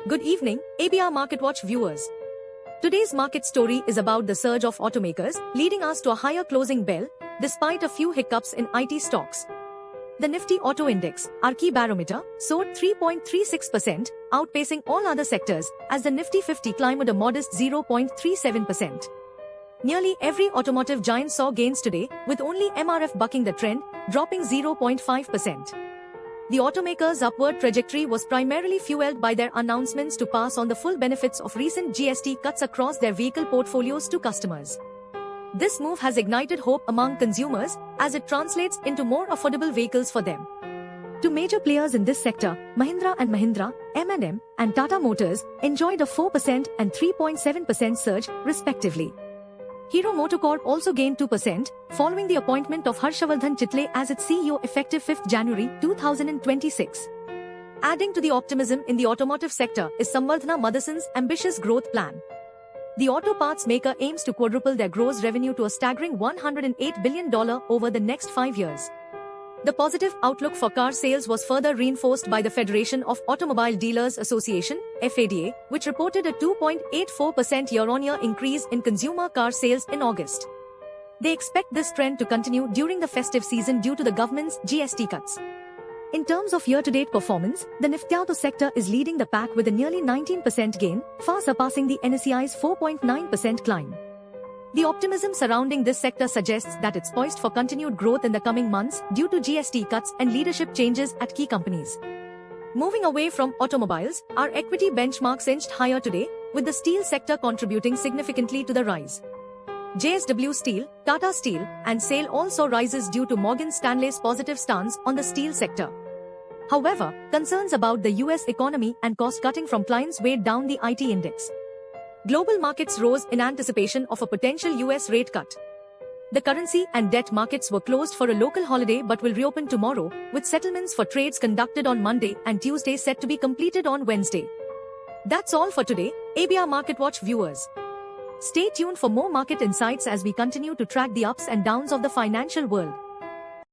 Good evening, ABR Market Watch viewers. Today's market story is about the surge of automakers, leading us to a higher closing bell, despite a few hiccups in IT stocks. The Nifty Auto Index, our key barometer, soared 3.36%, outpacing all other sectors, as the Nifty 50 climbed a modest 0.37%. Nearly every automotive giant saw gains today, with only MRF bucking the trend, dropping 0.5%. The automakers' upward trajectory was primarily fueled by their announcements to pass on the full benefits of recent GST cuts across their vehicle portfolios to customers. This move has ignited hope among consumers, as it translates into more affordable vehicles for them. Two major players in this sector, Mahindra & Mahindra, M&M, and Tata Motors, enjoyed a 4% and 3.7% surge, respectively. Hero MotoCorp also gained 2%, following the appointment of Harshavardhan Chitle as its CEO effective 5 January 2026. Adding to the optimism in the automotive sector is Samvardhana Motherson's ambitious growth plan. The auto parts maker aims to quadruple their gross revenue to a staggering $108 billion over the next 5 years. The positive outlook for car sales was further reinforced by the Federation of Automobile Dealers Association, FADA, which reported a 2.84% year-on-year increase in consumer car sales in August. They expect this trend to continue during the festive season due to the government's GST cuts. In terms of year-to-date performance, the Nifty Auto sector is leading the pack with a nearly 19% gain, far surpassing the NSEI's 4.9% climb. The optimism surrounding this sector suggests that it's poised for continued growth in the coming months due to GST cuts and leadership changes at key companies. Moving away from automobiles, our equity benchmarks inched higher today, with the steel sector contributing significantly to the rise. JSW Steel, Tata Steel, and SAIL all saw rises due to Morgan Stanley's positive stance on the steel sector. However, concerns about the US economy and cost-cutting from clients weighed down the IT index. Global markets rose in anticipation of a potential US rate cut. The currency and debt markets were closed for a local holiday but will reopen tomorrow, with settlements for trades conducted on Monday and Tuesday set to be completed on Wednesday. That's all for today, ABR Market Watch viewers. Stay tuned for more market insights as we continue to track the ups and downs of the financial world.